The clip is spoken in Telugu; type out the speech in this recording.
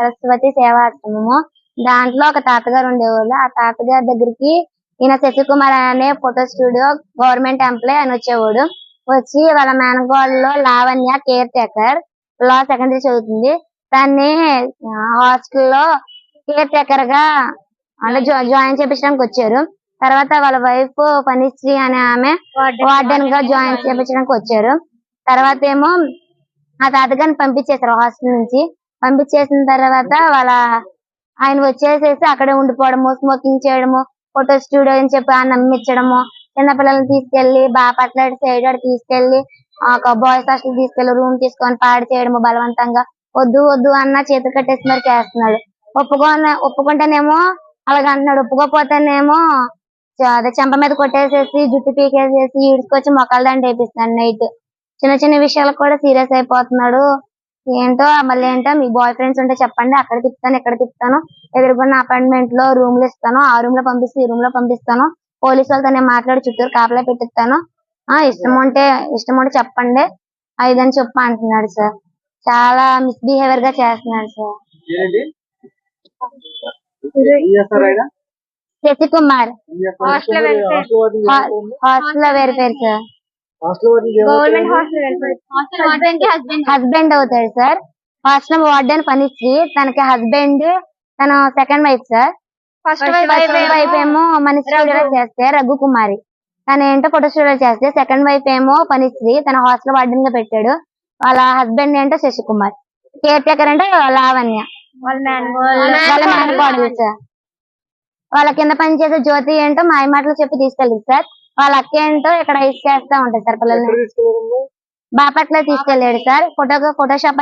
సరస్వతి సేవాశ్రమము. దాంట్లో ఒక తాతగారు ఉండేవాళ్ళు. ఆ తాతగారి దగ్గరికి ఈయన శశికుమార్ అనే ఫోటో స్టూడియో గవర్నమెంట్ ఎంప్లాయ్ అని వచ్చేవాడు. వచ్చి వాళ్ళ మేనకోడలు లావణ్య కేర్ టేకర్ లా సెకండరీ చదువుతుంది. దాన్ని హాస్టల్లో కేర్ టేకర్ గా అంటే జాయిన్ చేపించడానికి వచ్చారు. తర్వాత వాళ్ళ వైఫ్ ఫణిశ్రీ అనే ఆమె వార్డెన్ గా జాయిన్ చేపించడానికి వచ్చారు. తర్వాత ఏమో ఆ తాతగారిని పంపించేశారు హాస్టల్ నుంచి. పంపించేసిన తర్వాత ఆయన వచ్చేసేసి అక్కడే ఉండిపోవడము, స్మోకింగ్ చేయడము, ఫోటో స్టూడియో అని చెప్పి నమ్మించడము, చిన్న పిల్లల్ని తీసుకెళ్లి బాపట్ల సైడ్ తీసుకెళ్లి ఒక బాయ్స్ హాస్టల్ తీసుకెళ్లి రూమ్ తీసుకొని పాడు చేయడము బలవంతంగా. వద్దు వద్దు అన్న చేతులు కట్టేసి మరి చేస్తున్నాడు. ఒప్పుకుంటేనేమో అలాగ అంటున్నాడు. ఒప్పుకోపోతేనేమో అదే చెంప మీద కొట్టేసేసి జుట్టు పీకేసేసి ఈడ్చుకొచ్చి మొక్కల దండ వేపిస్తున్నాడు నైట్. చిన్న చిన్న విషయాలకు కూడా సీరియస్ అయిపోతున్నాడు. ఏంటో మళ్ళీ ఏంటో మీ బాయ్ ఫ్రెండ్స్ ఉంటే చెప్పండి, అక్కడ తిప్పుతాను ఇక్కడ తిప్పుతాను, ఎదురుకున్న అపార్ట్మెంట్ లో రూమ్లు ఇస్తాను, ఆ రూమ్ లో పంపిస్తే ఈ రూమ్ లో పంపిస్తాను, పోలీసు వాళ్ళతో నేను మాట్లాడి చుట్టూరు కాపలా పెట్టిస్తాను, ఇష్టం ఉంటే చెప్పండి అదని చెప్పి అంటున్నాడు సార్. చాలా మిస్బిహేవియర్ గా చేస్తున్నాడు సార్. శశికుమార్ హాస్టల్ లో వెరిఫైర్ సార్. గవర్నమెంట్ హస్బెండ్ అవుతాడు సార్. హాస్టల్ వార్డెన్ ఫణిశ్రీ, తనకి హస్బెండ్ తన second wife sir. First wife ఏమో మన స్టూడియో చేస్తే రఘుకుమారి, తన ఏంటో ఫోటో స్టూడియో చేస్తే, సెకండ్ వైఫ్ ఏమో ఫణిశ్రీ తన హాస్టల్ వార్డెన్ గా పెట్టాడు. వాళ్ళ హస్బెండ్ ఏంటో శశికుమార్, కేర్ టేకర్ అంటే లావణ్య వాళ్ళ మేనకోడలు సార్. వాళ్ళ కింద పనిచేసే జ్యోతి ఏంటో మాయ మాటలు చెప్పి తీసుకెళ్ళింది సార్. వాళ్ళ అక్క ఏంటో ఇక్కడ ఐస్ చేస్తా ఉంటాయి సార్ పిల్లల్ని. బాపట్ల తీసుకెళ్లాడు సార్. ఫోటోషాప్